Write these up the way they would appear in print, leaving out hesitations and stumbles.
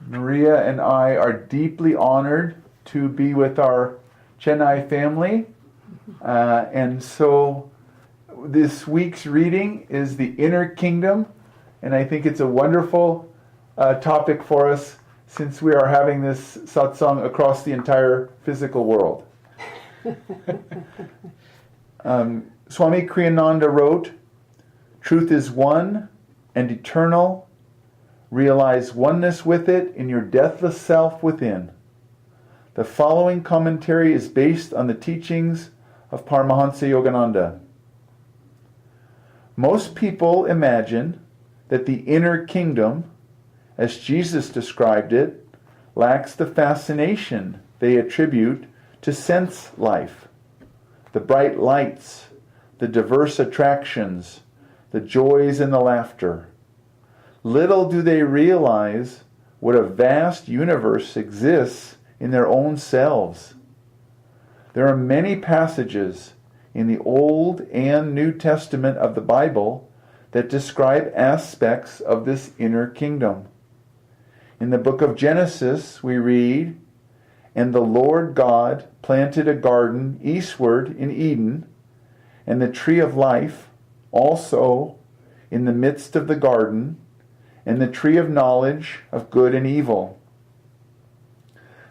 Maria and I are deeply honored to be with our Chennai family. And so this week's reading is the inner kingdom. And I think it's a wonderful topic for us since we are having this satsang across the entire physical world. Swami Kriyananda wrote, "Truth is one and eternal. Realize oneness with it in your deathless self within." The following commentary is based on the teachings of Paramahansa Yogananda. Most people imagine that the inner kingdom, as Jesus described it, lacks the fascination they attribute to sense life, the bright lights, the diverse attractions, the joys and the laughter. Little do they realize what a vast universe exists in their own selves. There are many passages in the Old and New Testament of the Bible that describe aspects of this inner kingdom. In the book of Genesis, we read, "And the Lord God planted a garden eastward in Eden, and the tree of life also in the midst of the garden, and the tree of knowledge of good and evil."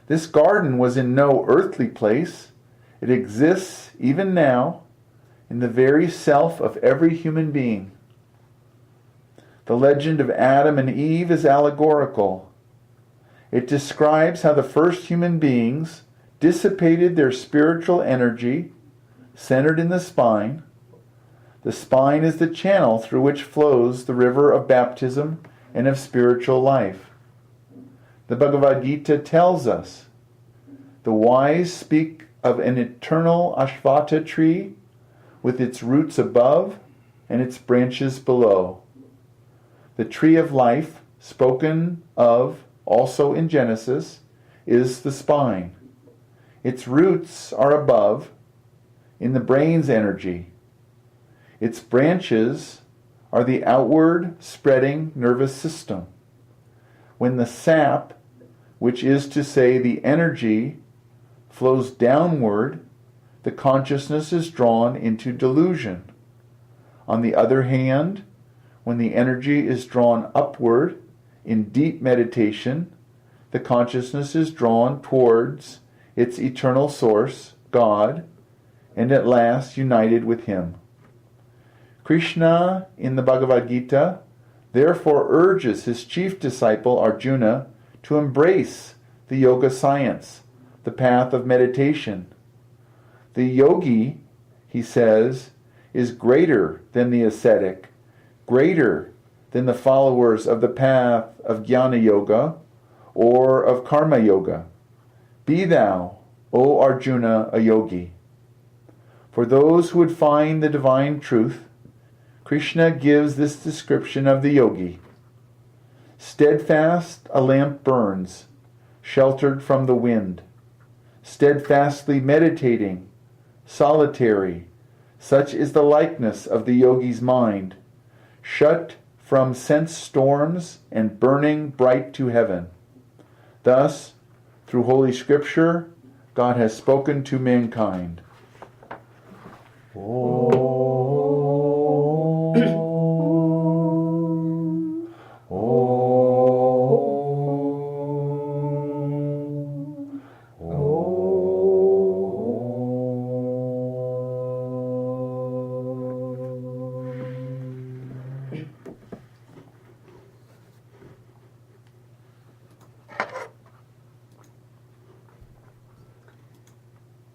This garden was in no earthly place. It exists even now in the very self of every human being. The legend of Adam and Eve is allegorical. It describes how the first human beings dissipated their spiritual energy, centered in the spine. The spine is the channel through which flows the river of baptism and of spiritual life. The Bhagavad Gita tells us, "The wise speak of an eternal Ashvata tree with its roots above and its branches below." The tree of life, spoken of also in Genesis, is the spine. Its roots are above, in the brain's energy. Its branches are the outward spreading nervous system. When the sap, which is to say the energy, flows downward, the consciousness is drawn into delusion. On the other hand, when the energy is drawn upward in deep meditation, the consciousness is drawn towards its eternal source, God, and at last united with Him. Krishna, in the Bhagavad Gita, therefore urges his chief disciple Arjuna to embrace the yoga science, the path of meditation. The yogi, he says, is greater than the ascetic, greater than the followers of the path of Jnana Yoga or of Karma Yoga. Be thou, O Arjuna, a yogi. For those who would find the divine truth, Krishna gives this description of the yogi. Steadfast a lamp burns, sheltered from the wind. Steadfastly meditating, solitary, such is the likeness of the yogi's mind, shut from sense storms and burning bright to heaven. Thus, through Holy Scripture, God has spoken to mankind.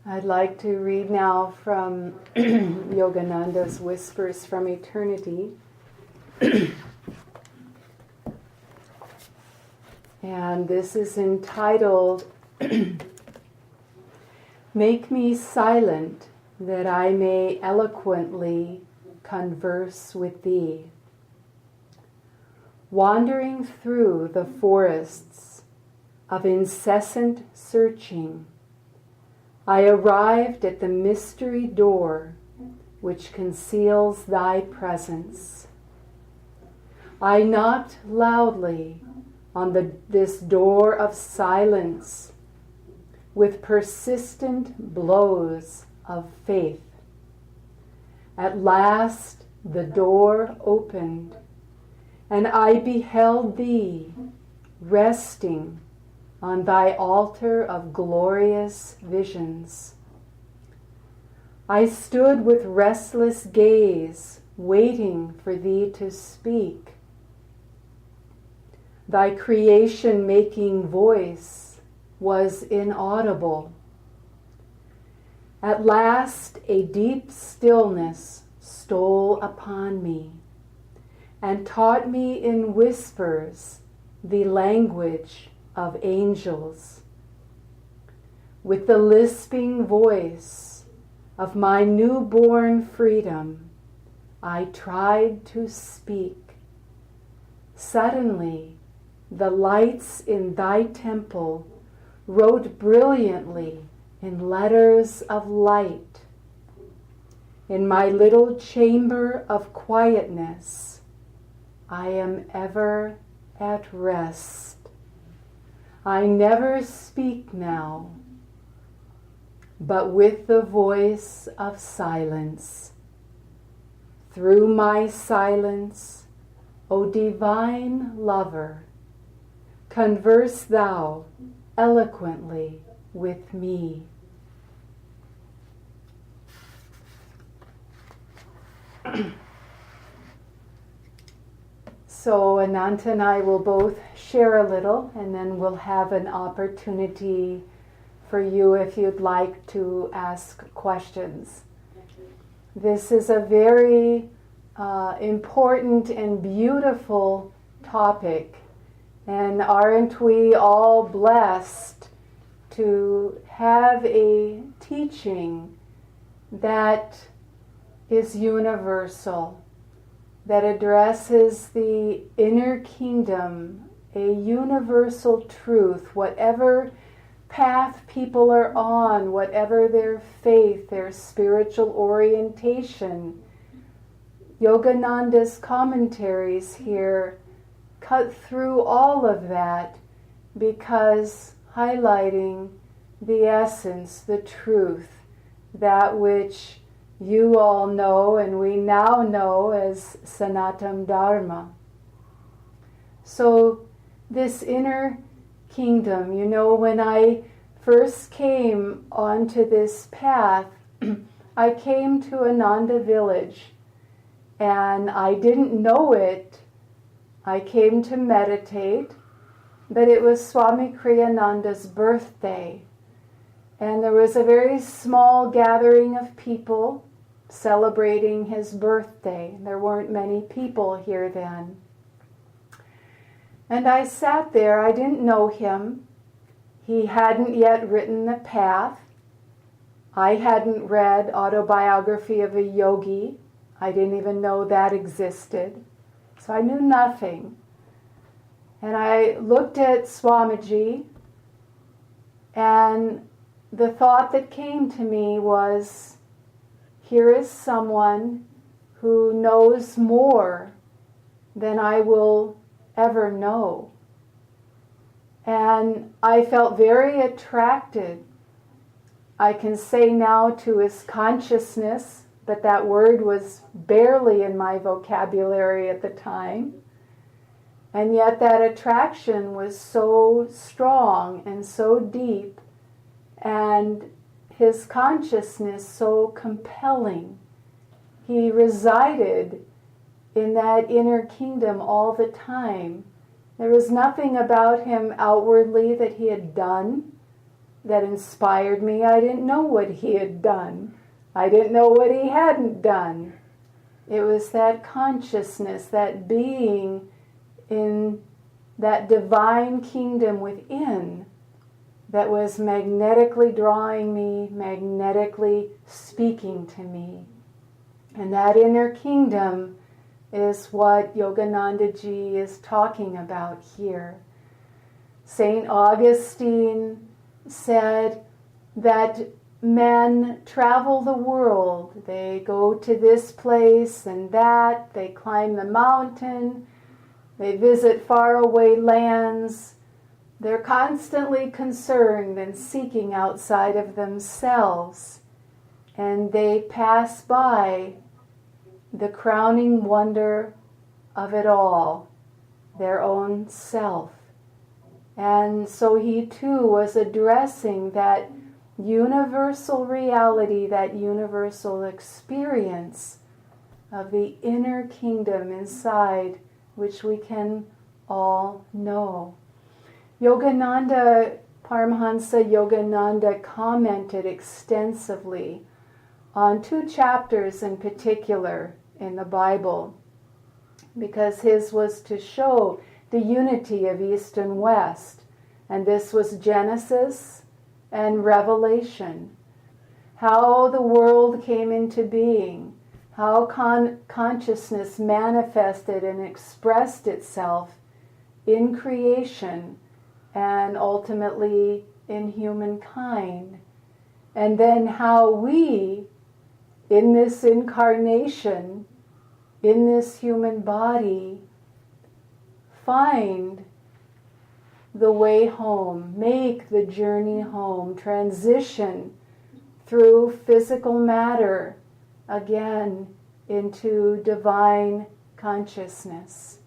I'd like to read now from Yogananda's Whispers from Eternity. And this is entitled, "Make me silent that I may eloquently converse with thee. Wandering through the forests of incessant searching, I arrived at the mystery door which conceals thy presence. I knocked loudly on this door of silence with persistent blows of faith. At last the door opened, and I beheld thee resting on thy altar of glorious visions. I stood with restless gaze, waiting for thee to speak. Thy creation-making voice was inaudible. At last a deep stillness stole upon me and taught me in whispers the language of angels. With the lisping voice of my newborn freedom, I tried to speak. Suddenly, the lights in thy temple wrote brilliantly in letters of light. In my little chamber of quietness, I am ever at rest. I never speak now, but with the voice of silence. Through my silence, O divine lover, converse thou eloquently with me. So Ananta and I will both share a little, and then we'll have an opportunity for you if you'd like to ask questions. This is a very important and beautiful topic, and aren't we all blessed to have a teaching that is universal, that addresses the inner kingdom, a universal truth, whatever path people are on, whatever their faith, their spiritual orientation. Yogananda's commentaries here cut through all of that because highlighting the essence, the truth, that which you all know and we now know as Sanatana Dharma. So this inner kingdom, when I first came onto this path, I came to Ananda village and I didn't know it. I came to meditate, but it was Swami Kriyananda's birthday. And there was a very small gathering of people celebrating his birthday. There weren't many people here then. And I sat there. I didn't know him. He hadn't yet written The Path. I hadn't read Autobiography of a Yogi. I didn't even know that existed. So I knew nothing. And I looked at Swamiji, and the thought that came to me was, here is someone who knows more than I will ever know. And I felt very attracted, I can say now, to his consciousness, but that word was barely in my vocabulary at the time. And yet that attraction was so strong and so deep, and his consciousness so compelling. He resided in that inner kingdom all the time. There was nothing about him outwardly that he had done that inspired me. I didn't know what he had done. I didn't know what he hadn't done. It was that consciousness, that being in that divine kingdom within, that was magnetically drawing me, magnetically speaking to me. And that inner kingdom is what Yogananda Ji is talking about here. St. Augustine said that men travel the world. They go to this place and that, they climb the mountain, They visit faraway lands. They're constantly concerned and seeking outside of themselves. And they pass by the crowning wonder of it all, their own self. And so he too was addressing that universal reality, that universal experience of the inner kingdom inside, which we can all know. Yogananda, Paramahansa Yogananda commented extensively on 2 chapters in particular in the Bible, because his was to show the unity of East and West, and this was Genesis and Revelation. How the world came into being, how consciousness manifested and expressed itself in creation and ultimately in humankind. And then how we, in this incarnation, in this human body, find the way home, make the journey home, transition through physical matter again into divine consciousness.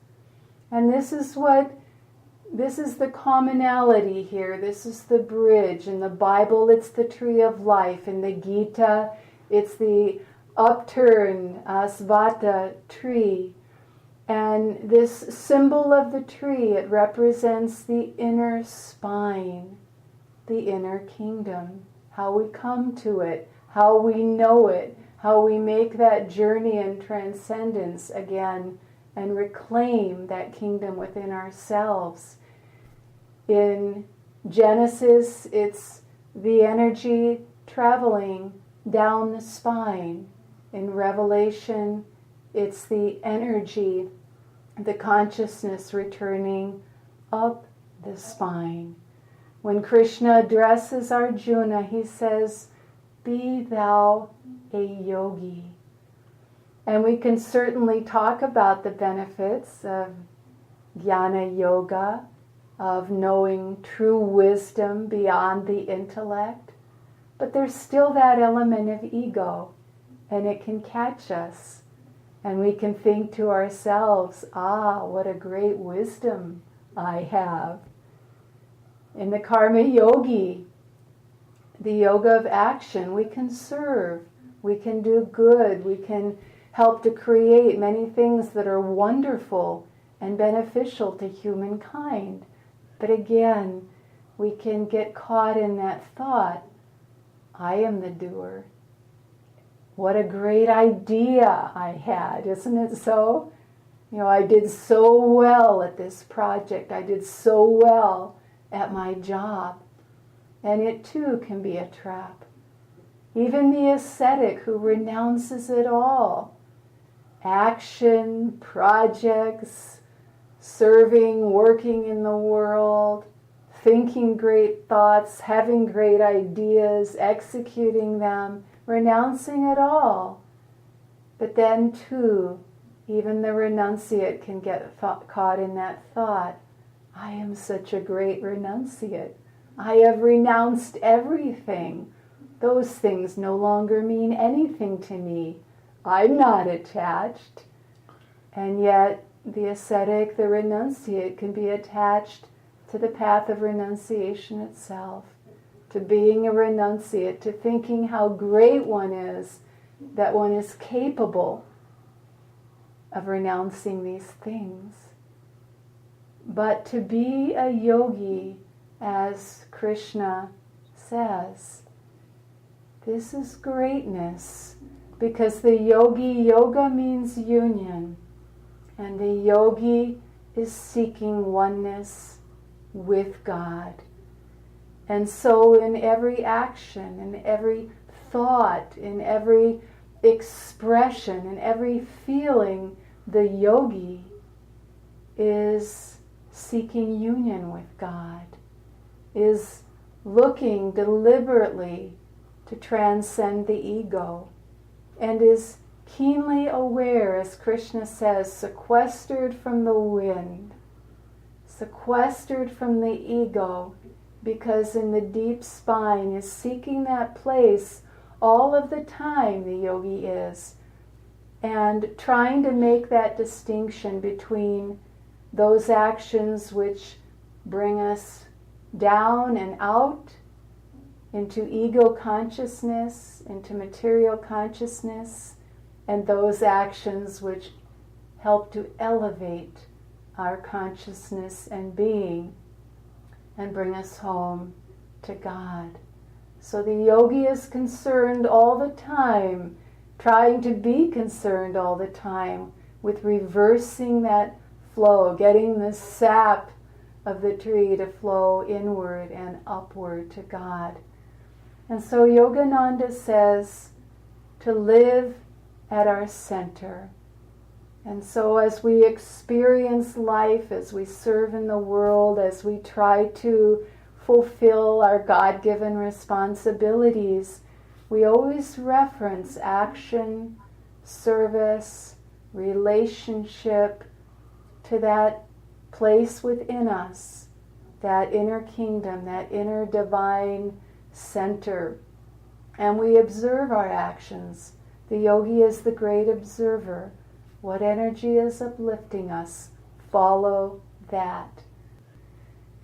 And this is the commonality here. This is the bridge. In the Bible, it's the tree of life. In the Gita, it's the upturned svata tree. And this symbol of the tree, it represents the inner spine, the inner kingdom, how we come to it, how we know it, how we make that journey in transcendence again and reclaim that kingdom within ourselves. In Genesis, it's the energy traveling down the spine. In Revelation, it's the energy, the consciousness returning up the spine. When Krishna addresses Arjuna, he says, "Be thou a yogi." And we can certainly talk about the benefits of jnana yoga, of knowing true wisdom beyond the intellect. But there's still that element of ego, and it can catch us. And we can think to ourselves, what a great wisdom I have. In the Karma Yogi, the yoga of action, we can serve, we can do good, we can help to create many things that are wonderful and beneficial to humankind. But again, we can get caught in that thought, I am the doer. What a great idea I had, isn't it so? I did so well at this project. I did so well at my job. And it too can be a trap. Even the ascetic who renounces it all, action, projects, serving, working in the world, thinking great thoughts, having great ideas, executing them, renouncing it all. But then too, even the renunciate can get caught in that thought, I am such a great renunciate. I have renounced everything. Those things no longer mean anything to me. I'm not attached. And yet the ascetic, the renunciate, can be attached to the path of renunciation itself, to being a renunciate, to thinking how great one is, that one is capable of renouncing these things. But to be a yogi, as Krishna says, this is greatness, because the yoga means union, and the yogi is seeking oneness with God. And so in every action, in every thought, in every expression, in every feeling, the yogi is seeking union with God, is looking deliberately to transcend the ego, and is keenly aware, as Krishna says, sequestered from the wind, sequestered from the ego, because in the deep spine is seeking that place all of the time, the yogi is, and trying to make that distinction between those actions which bring us down and out into ego consciousness, into material consciousness, and those actions which help to elevate our consciousness and being and bring us home to God. So the yogi is concerned all the time, trying to be concerned all the time with reversing that flow, getting the sap of the tree to flow inward and upward to God. And so Yogananda says to live at our center. And so as we experience life, as we serve in the world, as we try to fulfill our God-given responsibilities, we always reference action, service, relationship to that place within us, that inner kingdom, that inner divine center. And we observe our actions. The yogi is the great observer. What energy is uplifting us? Follow that.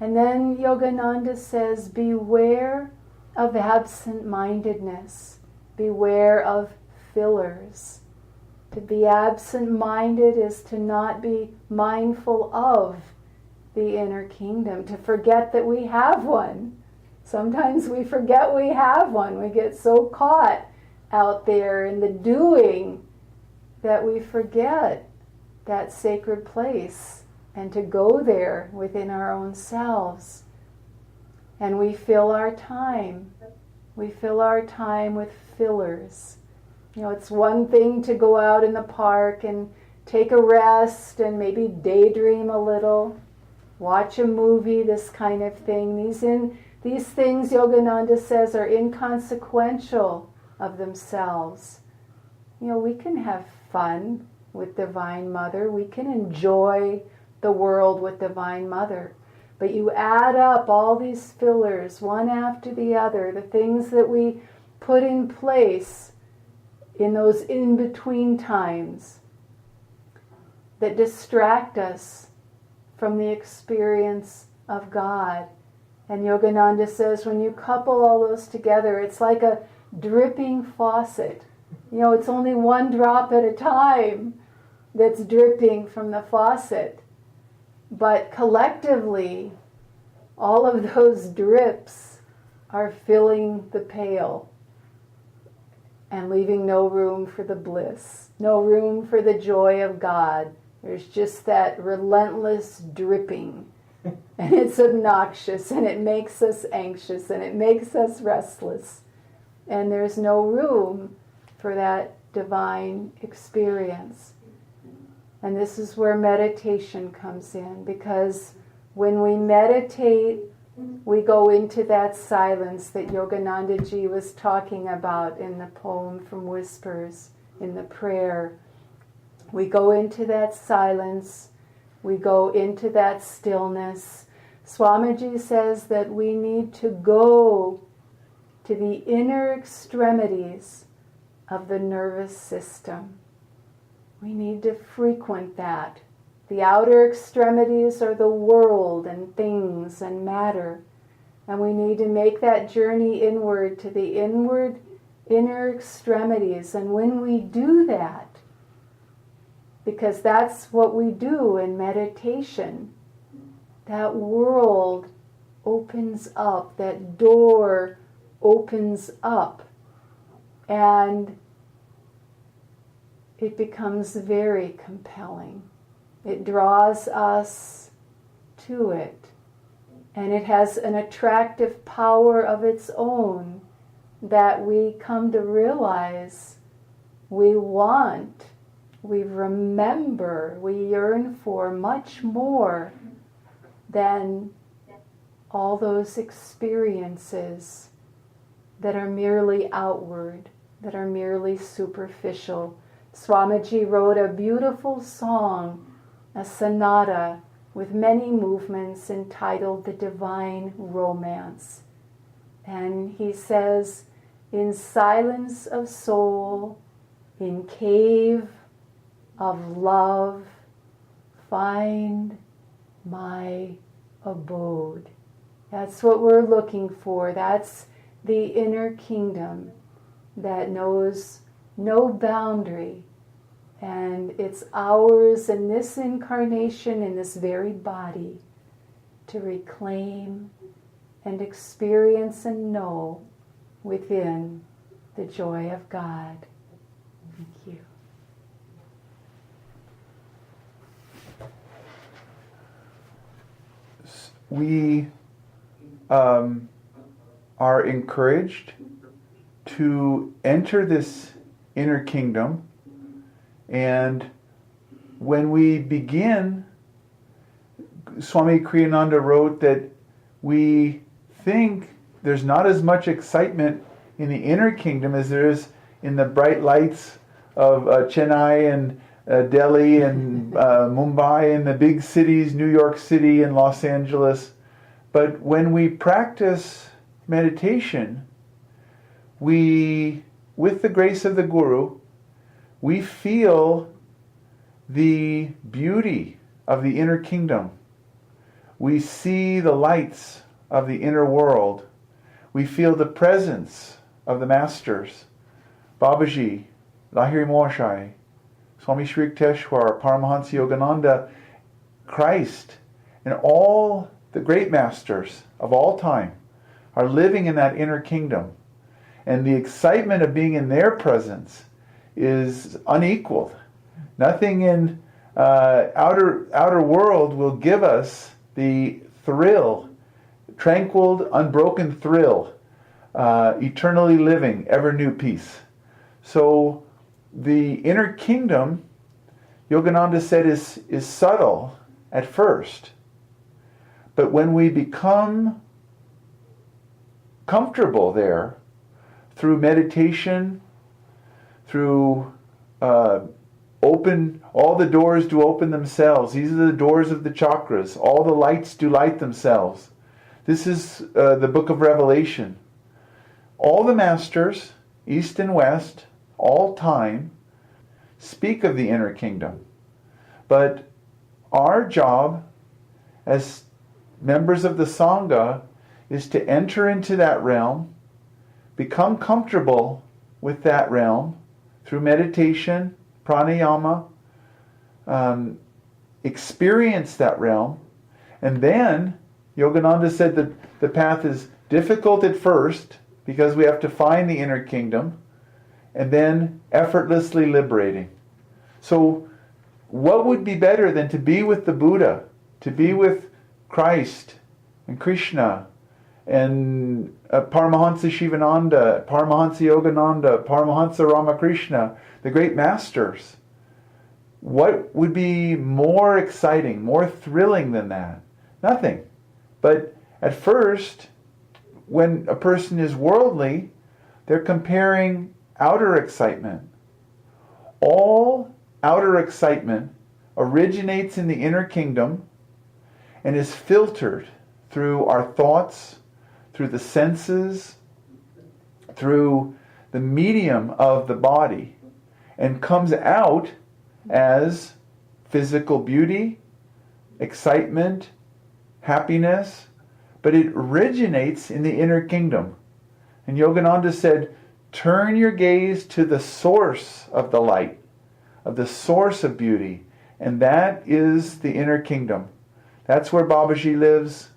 And then Yogananda says, beware of absent-mindedness. Beware of fillers. To be absent-minded is to not be mindful of the inner kingdom, to forget that we have one. Sometimes we forget we have one. We get so caught out there in the doing that we forget that sacred place and to go there within our own selves. And we fill our time. We fill our time with fillers. You know, it's one thing to go out in the park and take a rest and maybe daydream a little, watch a movie, this kind of thing. These things, Yogananda says, are inconsequential of themselves. You know, we can have fun with Divine Mother. We can enjoy the world with Divine Mother. But you add up all these fillers, one after the other, the things that we put in place in those in-between times that distract us from the experience of God. And Yogananda says when you couple all those together, it's like a dripping faucet. You know, it's only one drop at a time that's dripping from the faucet. But collectively, all of those drips are filling the pail and leaving no room for the bliss, no room for the joy of God. There's just that relentless dripping. And it's obnoxious, and it makes us anxious, and it makes us restless. And there's no room for that divine experience. And this is where meditation comes in, because when we meditate, we go into that silence that Yogananda Ji was talking about in the poem from Whispers, in the prayer. We go into that silence, we go into that stillness. Swamiji says that we need to go to the inner extremities of the nervous system. We need to frequent that. The outer extremities are the world and things and matter. And we need to make that journey inward to the inner extremities. And when we do that, because that's what we do in meditation, that world opens up, that door opens up, and it becomes very compelling. It draws us to it, and it has an attractive power of its own that we come to realize we want, we remember, we yearn for much more than all those experiences that are merely outward, that are merely superficial, Swamiji wrote a beautiful song, a sonata with many movements entitled The Divine Romance. And he says, in silence of soul, in cave of love, find my abode. That's what we're looking for. That's the inner kingdom that knows no boundary. And it's ours in this incarnation, in this very body, to reclaim and experience and know within the joy of God. Thank you. We are encouraged to enter this inner kingdom, and when we begin, Swami Kriyananda wrote that we think there's not as much excitement in the inner kingdom as there is in the bright lights of Chennai and Delhi and Mumbai and the big cities, New York City and Los Angeles. But when we practice meditation, we, with the grace of the Guru, we feel the beauty of the inner kingdom. We see the lights of the inner world. We feel the presence of the masters, Babaji, Lahiri Mohashai, Swami Shri Yukteswar, Paramahansa Yogananda, Christ, and all the great masters of all time are living in that inner kingdom. And the excitement of being in their presence is unequaled. Nothing in outer world will give us the thrill, tranquil, unbroken thrill, eternally living, ever new peace. So the inner kingdom, Yogananda said, is subtle at first. But when we become comfortable there, through meditation, through all the doors do open themselves. These are the doors of the chakras. All the lights do light themselves. This is the book of Revelation. All the masters, East and West, all time, speak of the inner kingdom. But our job as members of the Sangha is to enter into that realm, become comfortable with that realm through meditation, pranayama, experience that realm, and then Yogananda said that the path is difficult at first because we have to find the inner kingdom, and then effortlessly liberating. So what would be better than to be with the Buddha, to be with Christ and Krishna and Paramahansa Shivananda, Paramahansa Yogananda, Paramahansa Ramakrishna, the great masters? What would be more exciting, more thrilling than that? Nothing. But at first, when a person is worldly, they're comparing outer excitement. All outer excitement originates in the inner kingdom and is filtered through our thoughts, through the senses, through the medium of the body, and comes out as physical beauty, excitement, happiness, but it originates in the inner kingdom. And Yogananda said, turn your gaze to the source of the light, of the source of beauty, and that is the inner kingdom. That's where Babaji lives,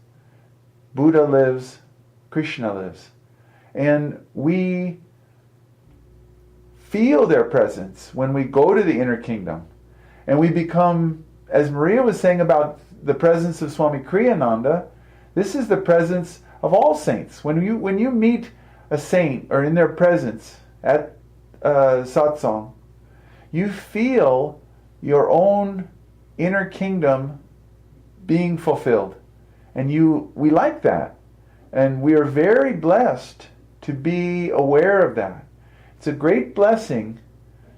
Buddha lives, Krishna lives. And we feel their presence when we go to the inner kingdom. And we become, as Maria was saying about the presence of Swami Kriyananda, this is the presence of all saints. When you meet a saint or in their presence at satsang, you feel your own inner kingdom being fulfilled. And we like that. And we are very blessed to be aware of that. It's a great blessing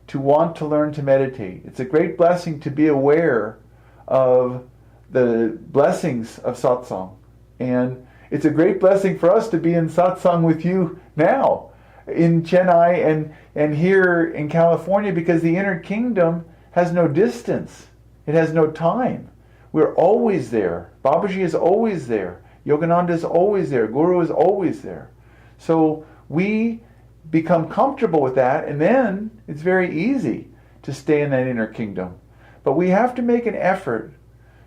to want to learn to meditate. It's a great blessing to be aware of the blessings of satsang. And it's a great blessing for us to be in satsang with you now in Chennai and here in California, because the inner kingdom has no distance. It has no time. We're always there. Babaji is always there. Yogananda is always there. Guru is always there. So we become comfortable with that, and then it's very easy to stay in that inner kingdom. But we have to make an effort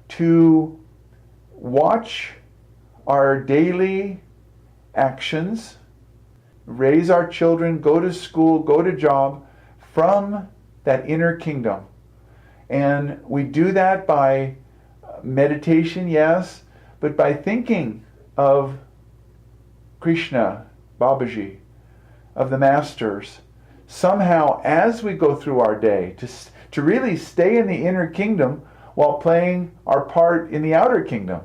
to watch our daily actions, raise our children, go to school, go to job from that inner kingdom. And we do that by meditation, yes, but by thinking of Krishna, Babaji, of the masters, somehow as we go through our day, to really stay in the inner kingdom while playing our part in the outer kingdom.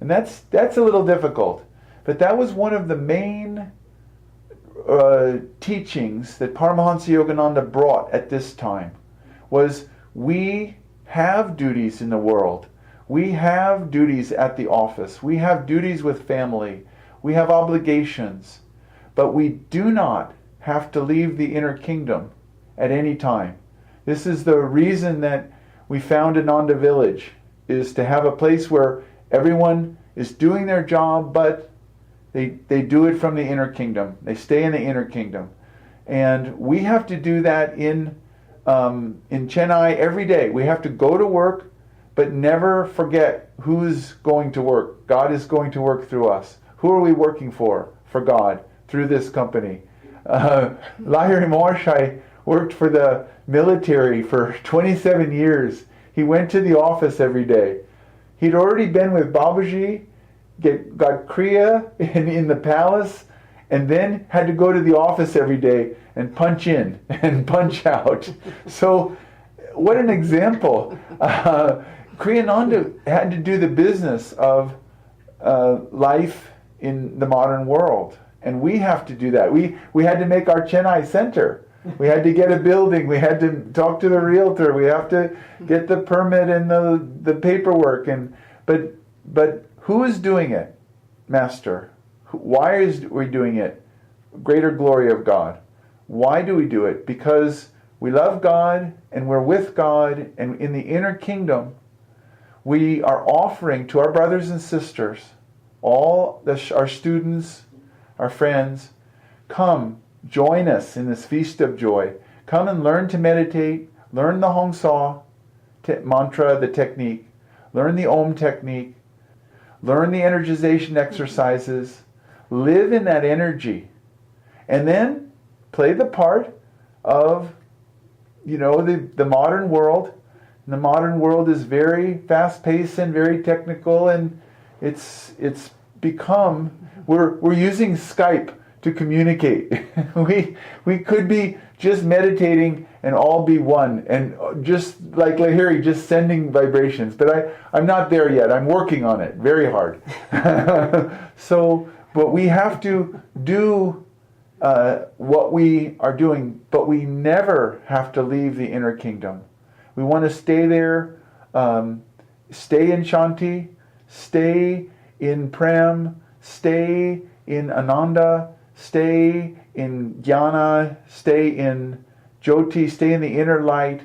And that's a little difficult. But that was one of the main teachings that Paramahansa Yogananda brought at this time, was we have duties in the world. We have duties at the office. We have duties with family. We have obligations. But we do not have to leave the inner kingdom at any time. This is the reason that we found Ananda Village, is to have a place where everyone is doing their job, but they do it from the inner kingdom. They stay in the inner kingdom. And we have to do that in Chennai every day. We have to go to work, but never forget who's going to work. God is going to work through us. Who are we working for? For God, through this company. Lahiri Maharshai worked for the military for 27 years. He went to the office every day. He'd already been with Babaji, got Kriya in the palace, and then had to go to the office every day and punch in and punch out. So, what an example. Kriyananda had to do the business of life in the modern world. And we have to do that. We had to make our Chennai center. We had to get a building. We had to talk to the realtor. We have to get the permit and the paperwork. But who is doing it, Master? Why is we doing it? Greater glory of God. Why do we do it? Because we love God and we're with God, and in the inner kingdom we are offering to our brothers and sisters, our students, our friends, come join us in this feast of joy. Come and learn to meditate, learn the Hong Sa mantra, the technique, learn the Om technique, learn the energization exercises, live in that energy, and then play the part of, the modern world. And the modern world is very fast-paced and very technical, and it's become, we're using Skype to communicate. we could be just meditating and all be one, and just like Lahiri, just sending vibrations. But I'm not there yet. I'm working on it very hard. But we have to do what we are doing, but we never have to leave the inner kingdom. We want to stay there, stay in Shanti, stay in Prem, stay in Ananda, stay in Jnana, stay in Jyoti, stay in the inner light.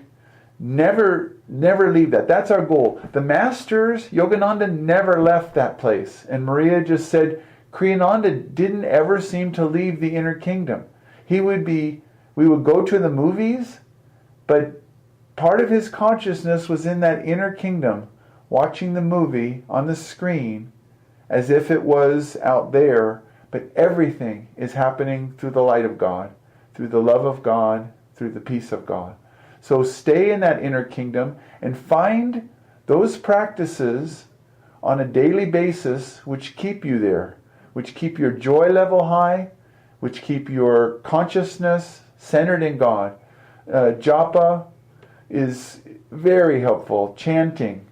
Never leave that. That's our goal. The masters, Yogananda never left that place. And Maria just said, Kriyananda didn't ever seem to leave the inner kingdom. We would go to the movies, but part of his consciousness was in that inner kingdom, watching the movie on the screen as if it was out there, but everything is happening through the light of God, through the love of God, through the peace of God. So stay in that inner kingdom and find those practices on a daily basis which keep you there, which keep your joy level high, which keep your consciousness centered in God. Japa is very helpful. Chanting,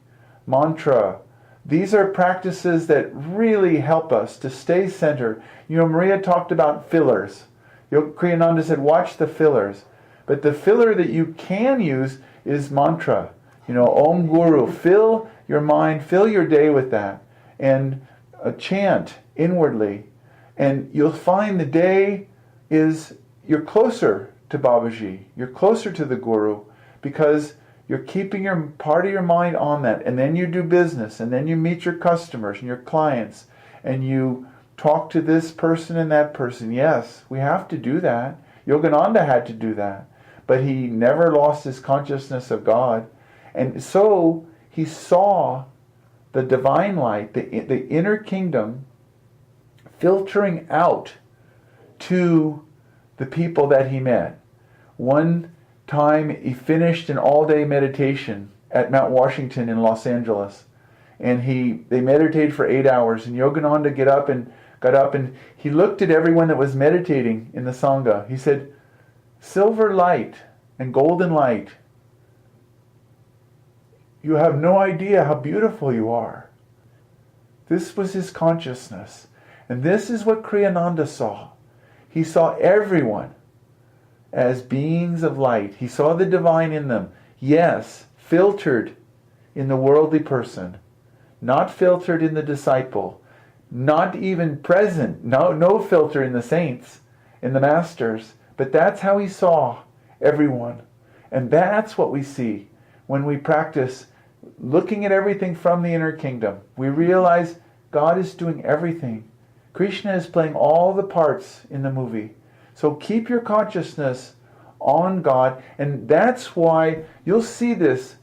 mantra. These are practices that really help us to stay centered. Maria talked about fillers. Kriyananda said, watch the fillers. But the filler that you can use is mantra. Om Guru. Fill your mind, fill your day with that. And chant inwardly. And you'll find the day you're closer to Babaji. You're closer to the Guru because you're keeping part of your mind on that. And then you do business. And then you meet your customers and your clients. And you talk to this person and that person. Yes, we have to do that. Yogananda had to do that. But he never lost his consciousness of God. And so he saw the divine light, the inner kingdom, filtering out to the people that he met. One time he finished an all-day meditation at Mount Washington in Los Angeles. And they meditated for 8 hours. And Yogananda got up and he looked at everyone that was meditating in the Sangha. He said, "Silver light and golden light, you have no idea how beautiful you are." This was his consciousness. And this is what Kriyananda saw. He saw everyone as beings of light. He saw the divine in them. Yes, filtered in the worldly person. Not filtered in the disciple. Not even present. No filter in the saints, in the masters. But that's how he saw everyone. And that's what we see when we practice looking at everything from the inner kingdom. We realize God is doing everything. Krishna is playing all the parts in the movie. So keep your consciousness on God. And that's why you'll see this.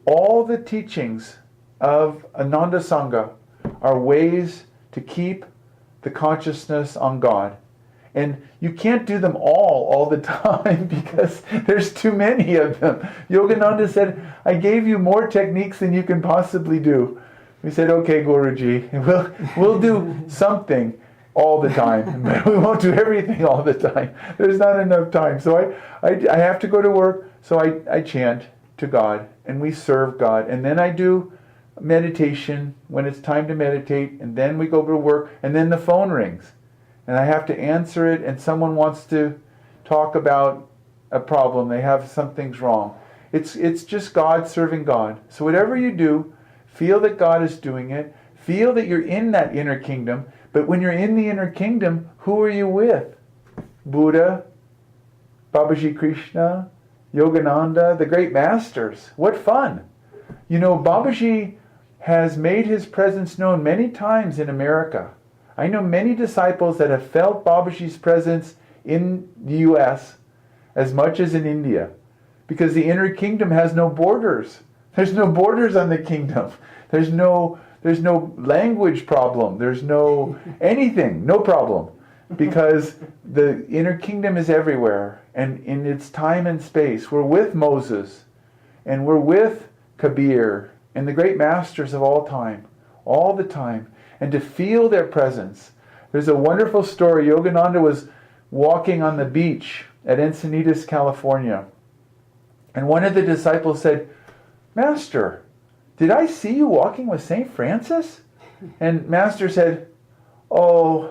All the teachings of Ananda Sangha are ways to keep the consciousness on God. And you can't do them all the time because there's too many of them. Yogananda said, "I gave you more techniques than you can possibly do." We said, "Okay, Guruji, we'll do something all the time, but we won't do everything all the time. There's not enough time." So I have to go to work, so I chant to God, and we serve God. And then I do meditation when it's time to meditate, and then we go to work, and then the phone rings. And I have to answer it, and someone wants to talk about a problem. They have something's wrong. It's just God serving God. So whatever you do, feel that God is doing it. Feel that you're in that inner kingdom. But when you're in the inner kingdom, who are you with? Buddha, Babaji Krishna, Yogananda, the great masters. What fun. Babaji has made his presence known many times in America. I know many disciples that have felt Babaji's presence in the U.S. as much as in India, because the inner kingdom has no borders. There's no borders on the kingdom. There's no language problem. There's no anything, no problem, because the inner kingdom is everywhere, and in its time and space. We're with Moses, and we're with Kabir, and the great masters of all time, all the time. And to feel their presence. There's a wonderful story. Yogananda was walking on the beach at Encinitas, California. And one of the disciples said, "Master, did I see you walking with St. Francis?" And Master said, "Oh,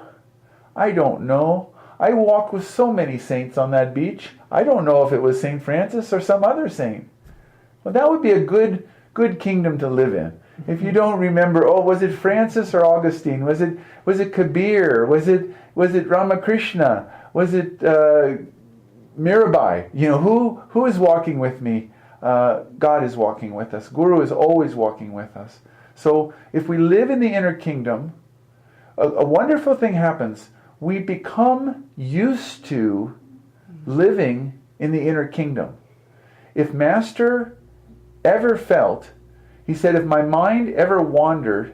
I don't know. I walk with so many saints on that beach. I don't know if it was St. Francis or some other saint." Well, that would be a good kingdom to live in. If you don't remember, was it Francis or Augustine? Was it Kabir? Was it Ramakrishna? Was it Mirabai? Who is walking with me? God is walking with us. Guru is always walking with us. So if we live in the inner kingdom, a wonderful thing happens. We become used to living in the inner kingdom. If Master ever felt, he said, if my mind ever wandered,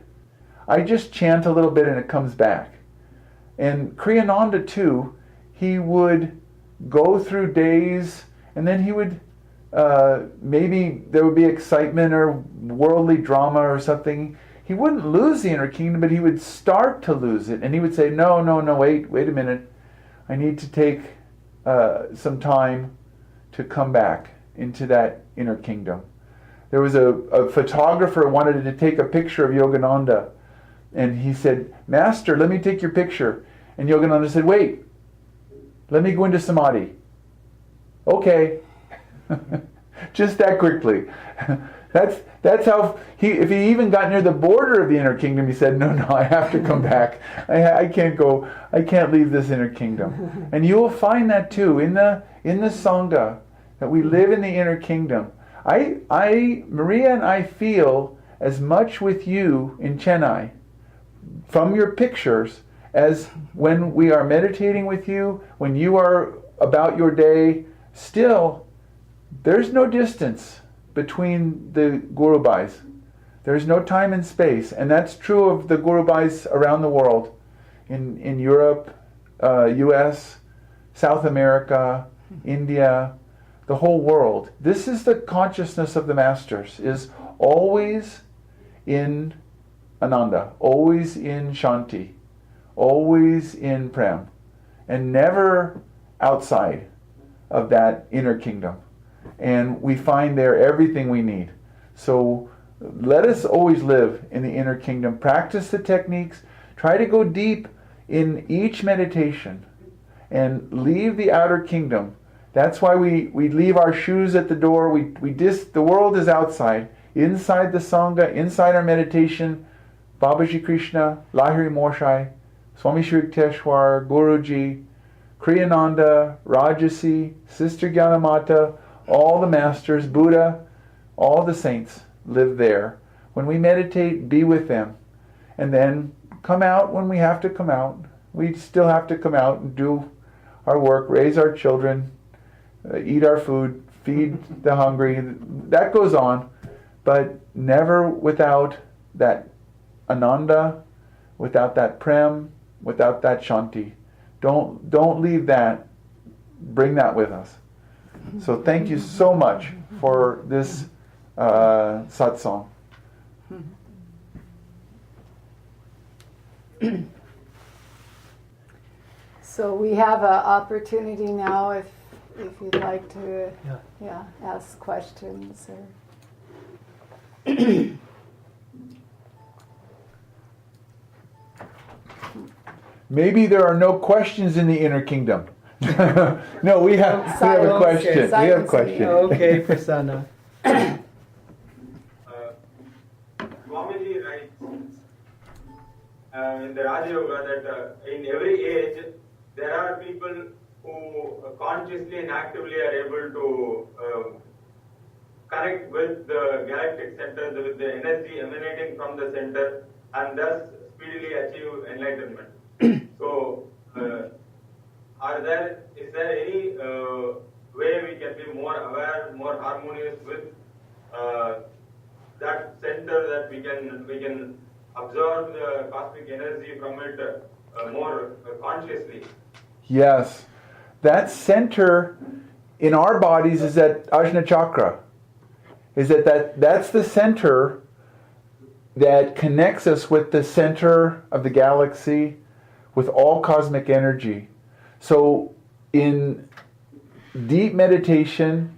I just chant a little bit and it comes back. And Kriyananda too, he would go through days, and then he would, maybe there would be excitement or worldly drama or something. He wouldn't lose the inner kingdom, but he would start to lose it. And he would say, no, wait a minute. I need to take some time to come back into that inner kingdom. There was a photographer wanted to take a picture of Yogananda. And he said, "Master, let me take your picture." And Yogananda said, "Wait, let me go into samadhi." Okay. Just that quickly. That's how if he even got near the border of the inner kingdom, he said, no, I have to come back. I can't go. I can't leave this inner kingdom. And you will find that too in the Sangha, that we live in the inner kingdom. Maria and I feel as much with you in Chennai from your pictures as when we are meditating with you, when you are about your day. Still, there's no distance between the Gurubhais. There's no time and space. And that's true of the Gurubhais around the world, in Europe, US, South America, India, the whole world. This is the consciousness of the Masters, is always in Ananda, always in Shanti, always in Prem, and never outside of that inner kingdom. And we find there everything we need. So let us always live in the inner kingdom. Practice the techniques. Try to go deep in each meditation and leave the outer kingdom. That's why we leave our shoes at the door. The world is outside. Inside the Sangha, inside our meditation, Babaji Krishna, Lahiri Morshai, Swami Shri Yukteswar, Guruji, Kriyananda, Rajasi, Sister Gyanamata, all the masters, Buddha, all the saints live there. When we meditate, be with them. And then come out when we have to come out. We still have to come out and do our work, raise our children, eat our food, feed the hungry. That goes on, but never without that Ananda, without that Prem, without that Shanti. Don't leave that. Bring that with us. So thank you so much for this satsang. So we have an opportunity now if you'd like to ask questions or maybe there are no questions in the inner kingdom. No, we have a question. We have a question. Okay, Prasanna. Swamiji writes in the Raja Yoga that in every age there are people who consciously and actively are able to connect with the galactic centers, with the energy emanating from the center, and thus speedily achieve enlightenment. So, is there any way we can be more aware, more harmonious with that center, that we can absorb the cosmic energy from it more consciously? Yes. That center in our bodies is at Ajna Chakra. That's the center that connects us with the center of the galaxy, with all cosmic energy. So in deep meditation,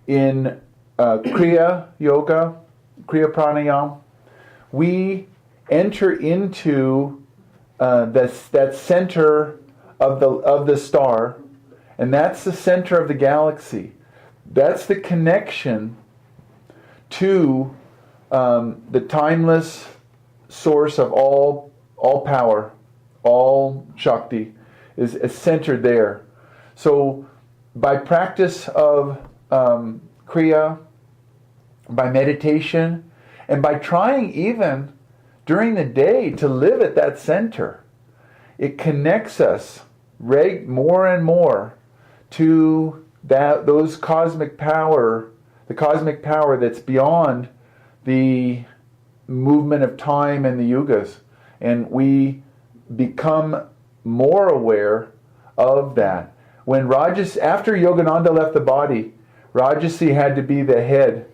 in Kriya Yoga, Kriya Pranayama, we enter into that center of the star, and that's the center of the galaxy. That's the connection to the timeless source of all power, all Shakti is centered there. So by practice of Kriya, by meditation, and by trying even during the day to live at that center, it connects us more and more to those cosmic power, the cosmic power that's beyond the movement of time and the yugas. And we become more aware of that. When after Yogananda left the body, Rajasi had to be the head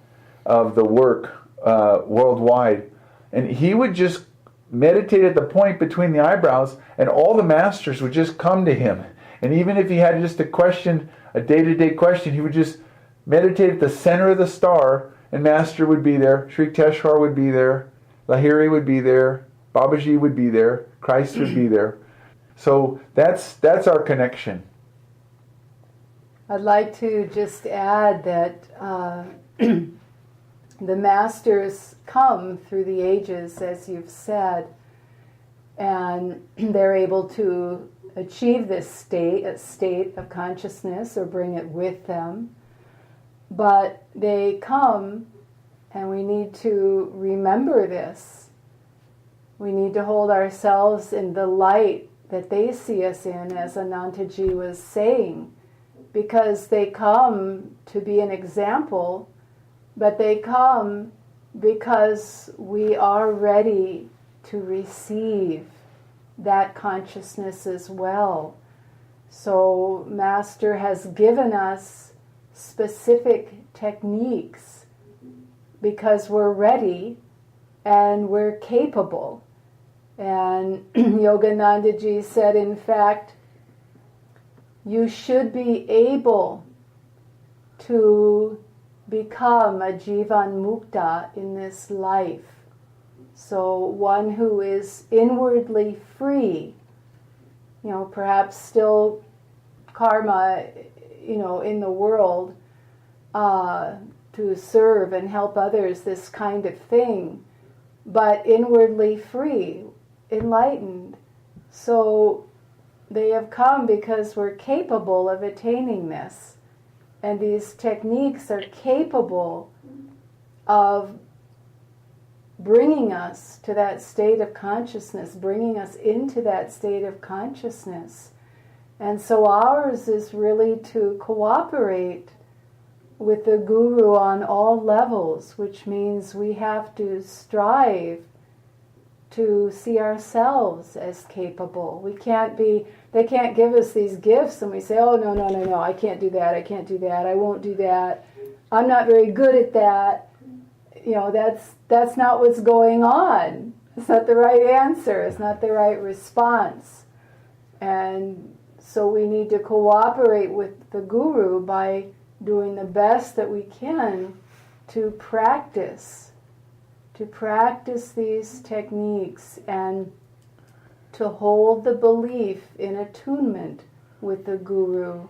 of the work worldwide. And he would just meditate at the point between the eyebrows, and all the masters would just come to him. And even if he had just a question, a day-to-day question, he would just meditate at the center of the star, and Master would be there, Sri Yukteswar would be there, Lahiri would be there, Babaji would be there, Christ would be there. So that's our connection. I'd like to just add that the masters come through the ages, as you've said, and they're able to achieve this state of consciousness or bring it with them. But they come, and we need to remember this. We need to hold ourselves in the light that they see us in, as Anantaji was saying, because they come to be an example, but they come because we are ready to receive that consciousness as well. So Master has given us specific techniques because we're ready and we're capable. And Yoganandaji said, in fact, you should be able to become a Jivan Mukta in this life. So one who is inwardly free, perhaps still karma, in the world, to serve and help others, this kind of thing, but inwardly free, enlightened. So they have come because we're capable of attaining this. And these techniques are capable of bringing us to that state of consciousness, bringing us into that state of consciousness. And so ours is really to cooperate with the Guru on all levels, which means we have to strive to see ourselves as capable. They can't give us these gifts and we say, oh, no, I can't do that, I won't do that, I'm not very good at that. That's not what's going on. It's not the right answer, it's not the right response. And so we need to cooperate with the Guru by doing the best that we can to practice these techniques and to hold the belief in attunement with the Guru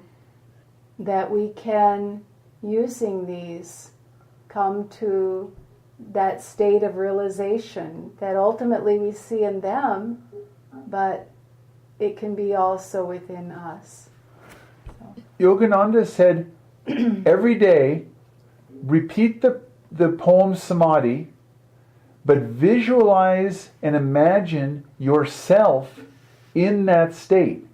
that we can, using these, come to that state of realization that ultimately we see in them, but it can be also within us. Yogananda said, every day, repeat the poem Samadhi, but visualize and imagine yourself in that state.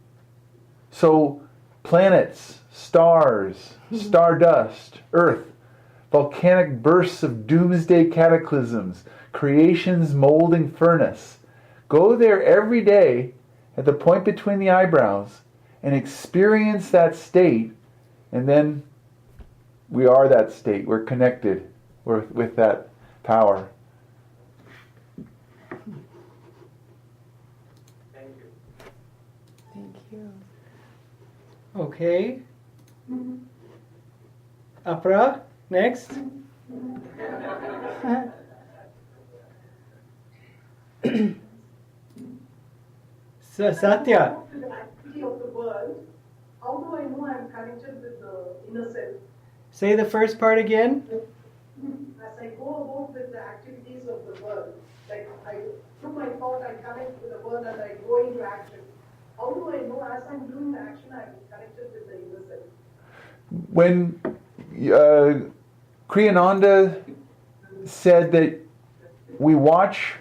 So, planets, stars, stardust, earth, volcanic bursts of doomsday cataclysms, creation's molding furnace. Go there every day at the point between the eyebrows and experience that state, and then we are that state. We're connected with that power. Thank you. Thank you. Okay. Apra, next. Satya. The activity of the world, how do I know I'm connected with the inner self? Say the first part again. As I go about with the activities of the world, like through my thought I connect with the world and I go into action. How do I know as I'm doing the action I'm connected with the inner self? When Kriyananda said that we watch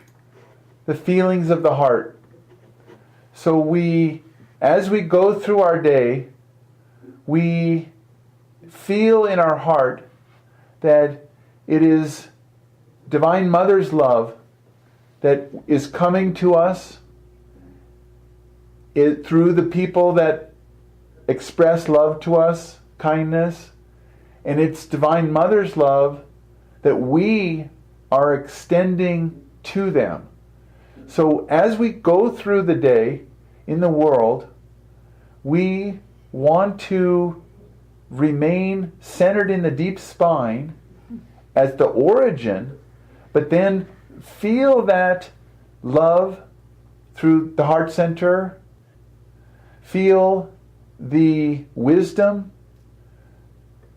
the feelings of the heart. So as we go through our day, we feel in our heart that it is Divine Mother's love that is coming to us through the people that express love to us, kindness, and it's Divine Mother's love that we are extending to them. So as we go through the day in the world, we want to remain centered in the deep spine as the origin, but then feel that love through the heart center, feel the wisdom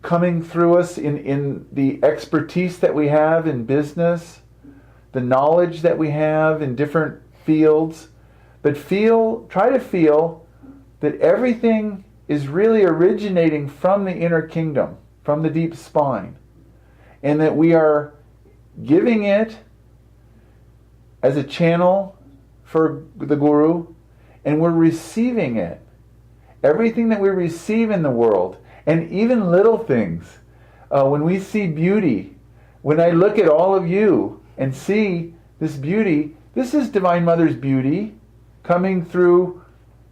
coming through us in the expertise that we have in business, the knowledge that we have in different fields, but try to feel that everything is really originating from the inner kingdom, from the deep spine, and that we are giving it as a channel for the Guru, and we're receiving it. Everything that we receive in the world, and even little things. When we see beauty, when I look at all of you and see this beauty, this is Divine Mother's beauty coming through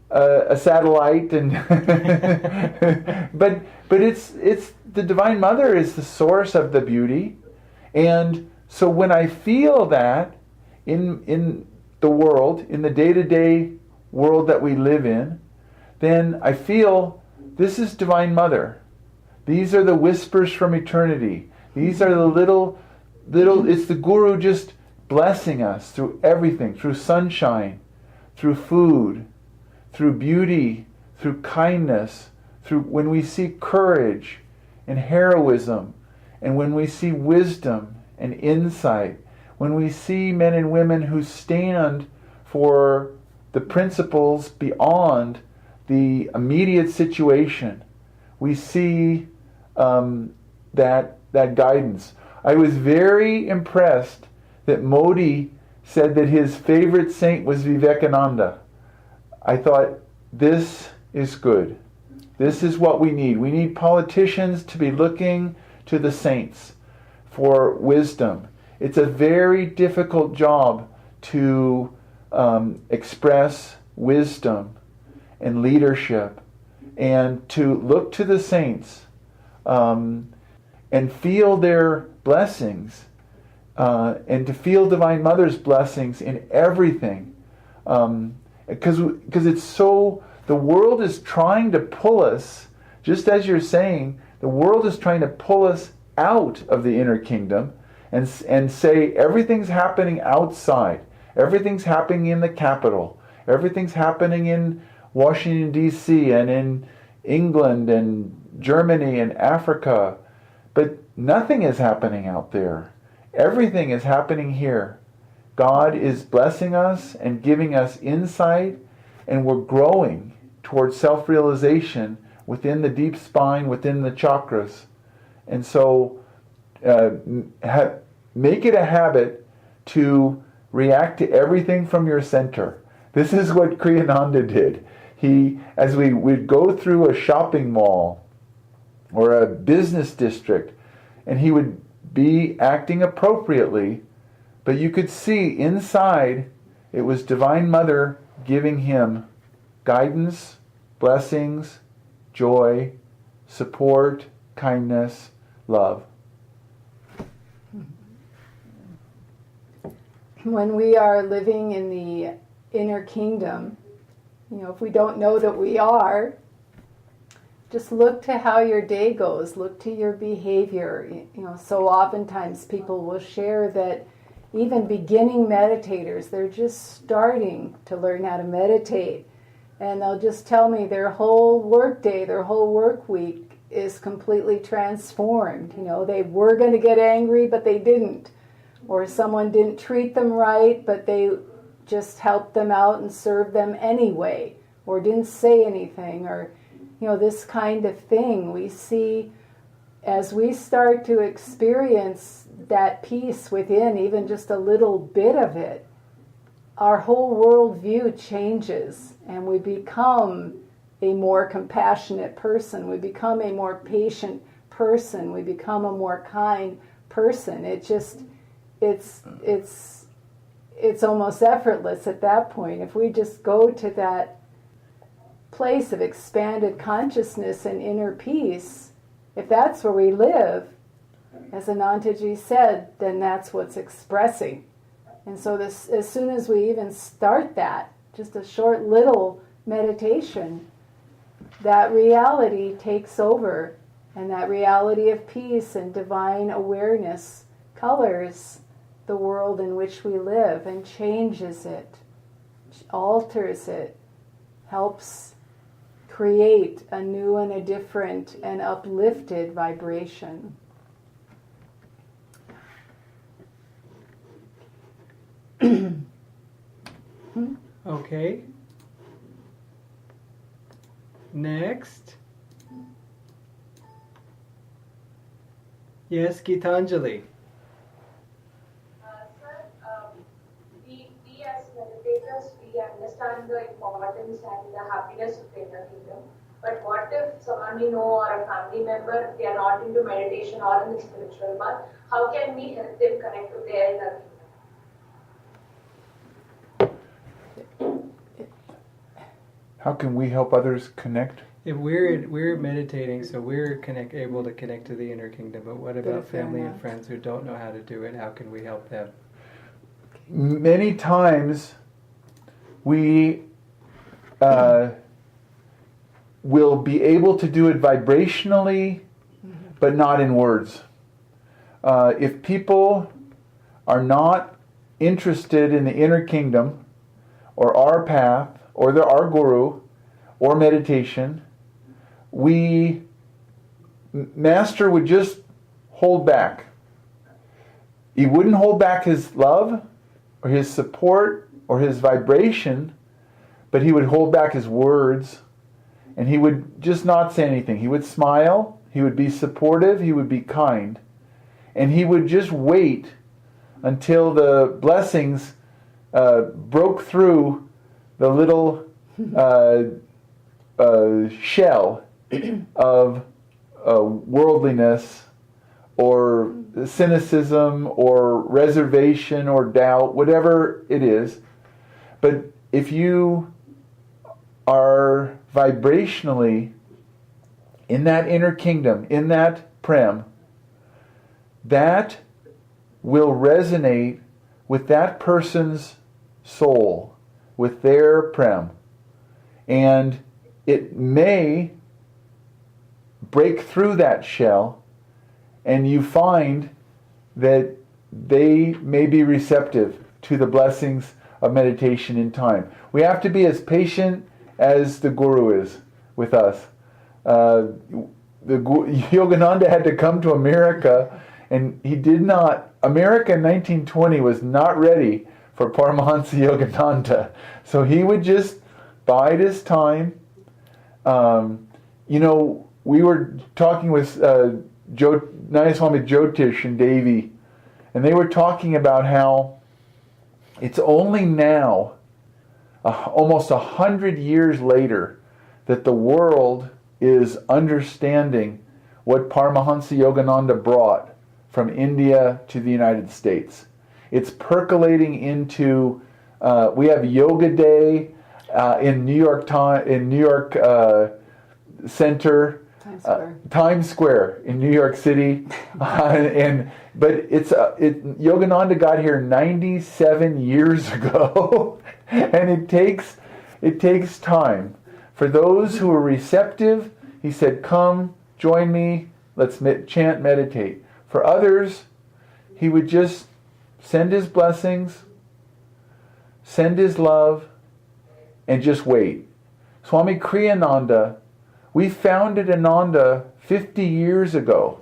a satellite, and but it's the Divine Mother is the source of the beauty, and so when I feel that in the world, in the day-to-day world that we live in, then I feel this is Divine Mother. These are the whispers from eternity. These are the little, it's the Guru just blessing us through everything, through sunshine, through food, through beauty, through kindness, through when we see courage and heroism, and when we see wisdom and insight, when we see men and women who stand for the principles beyond the immediate situation, we see that guidance. I was very impressed that Modi said that his favorite saint was Vivekananda. I thought, this is good. This is what we need. We need politicians to be looking to the saints for wisdom. It's a very difficult job to express wisdom and leadership, and to look to the saints and feel their blessings, and to feel Divine Mother's blessings in everything. Because it's so, the world is trying to pull us, just as you're saying, the world is trying to pull us out of the inner kingdom and say everything's happening outside. Everything's happening in the capital. Everything's happening in Washington, D.C. and in England and Germany and Africa. But nothing is happening out there. Everything is happening here. God is blessing us and giving us insight, and we're growing towards self-realization within the deep spine, within the chakras. And so make it a habit to react to everything from your center. This is what Kriyananda did. As we would go through a shopping mall or a business district, and he would be acting appropriately, but you could see inside it was Divine Mother giving him guidance, blessings, joy, support, kindness, love. When we are living in the inner kingdom, if we don't know that we are, just look to how your day goes. Look to your behavior. So oftentimes people will share that even beginning meditators, they're just starting to learn how to meditate. And they'll just tell me their whole work day, their whole work week is completely transformed. They were going to get angry, but they didn't. Or someone didn't treat them right, but they just helped them out and served them anyway. Or didn't say anything, or this kind of thing. We see as we start to experience that peace within, even just a little bit of it, our whole worldview changes, and we become a more compassionate person. We become a more patient person. We become a more kind person. It's almost effortless at that point. If we just go to that place of expanded consciousness and inner peace, if that's where we live, as Anantaji said, then that's what's expressing. And so as soon as we even start that, just a short little meditation, that reality takes over, and that reality of peace and divine awareness colors the world in which we live and changes it, alters it, helps create a new and a different and uplifted vibration. Okay. Next. Yes, Gitanjali. Sir, we as meditators, we understand the importance and the happiness of the inner kingdom. But what if someone we know or a family member, they are not into meditation or in the spiritual path? How can we help them connect to their inner kingdom? How can we help others connect? If we're meditating, so we're able to connect to the inner kingdom. But what about family and friends who don't know how to do it? How can we help them? Many times we will be able to do it vibrationally, but not in words. If people are not interested in the inner kingdom, or our path, or our guru, or meditation, Master would just hold back. He wouldn't hold back his love, or his support, or his vibration, but he would hold back his words, and he would just not say anything. He would smile, he would be supportive, he would be kind, and he would just wait until the blessings broke through the little shell of worldliness or cynicism or reservation or doubt, whatever it is. But if you are vibrationally in that inner kingdom, in that prem, that will resonate with that person's soul, with their prem. And it may break through that shell, and you find that they may be receptive to the blessings of meditation in time. We have to be as patient as the Guru is with us. Yogananda had to come to America, and America in 1920 was not ready for Paramahansa Yogananda. So he would just bide his time. We were talking with Nayaswamis Jyotish and Devi, and they were talking about how it's only now, almost 100 years later, that the world is understanding what Paramahansa Yogananda brought from India to the United States. It's percolating into. We have Yoga Day in New York Center. Times Square in New York City, but Yogananda got here 97 years ago, and it takes time for those who are receptive. He said, "Come, join me. Let's chant, meditate." For others, he would just send his blessings, send his love, and just wait. Swami Kriyananda. We founded Ananda 50 years ago,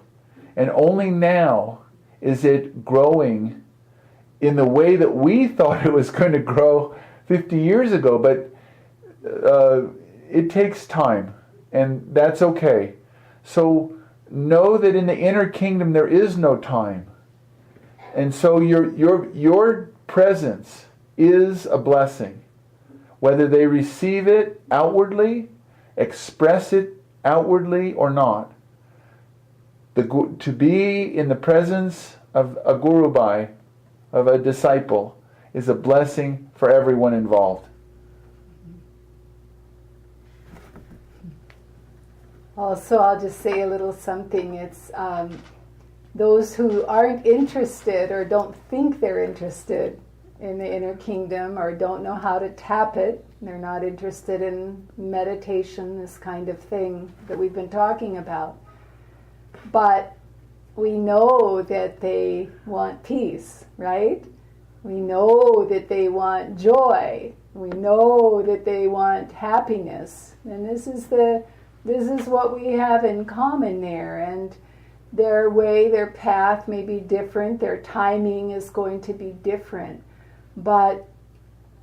and only now is it growing in the way that we thought it was going to grow 50 years ago, but it takes time, and that's okay. So know that in the inner kingdom there is no time, and so your presence is a blessing, whether they receive it outwardly, express it outwardly or not. To be in the presence of a Guru Bhai, of a disciple, is a blessing for everyone involved. Also, I'll just say a little something. It's those who aren't interested or don't think they're interested in the inner kingdom or don't know how to tap it. They're not interested in meditation, this kind of thing that we've been talking about. But we know that they want peace, right? We know that they want joy. We know that they want happiness, and this is what we have in common there. And their way, their path may be different, their timing is going to be different, but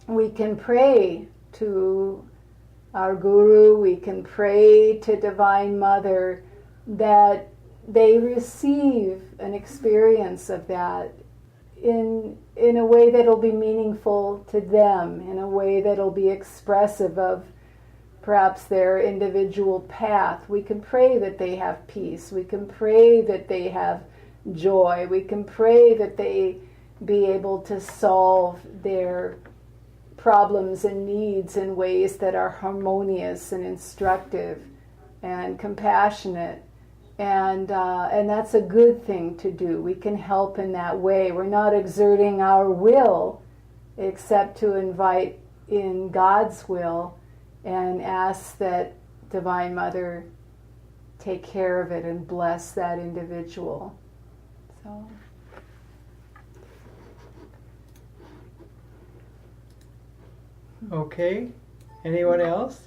we can pray to our Guru, we can pray to Divine Mother that they receive an experience of that in a way that'll be meaningful to them, in a way that'll be expressive of perhaps their individual path. We can pray that they have peace. We can pray that they have joy. We can pray that they be able to solve their problems and needs in ways that are harmonious and instructive and compassionate. And that's a good thing to do. We can help in that way. We're not exerting our will except to invite in God's will and ask that Divine Mother take care of it and bless that individual. So. Okay. Anyone else?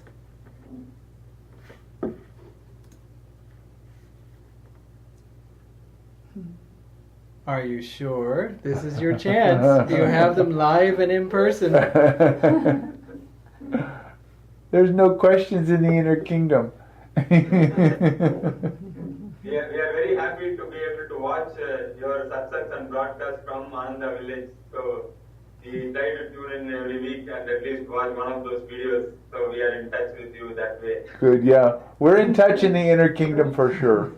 Are you sure? This is your chance. You have them live and in person. There's no questions in the inner kingdom. We are very happy to be able to watch your satsangs and broadcast from Ananta village. So we try to tune in every week and at least watch one of those videos. So we are in touch with you that way. Good, yeah. We're in touch in the inner kingdom for sure.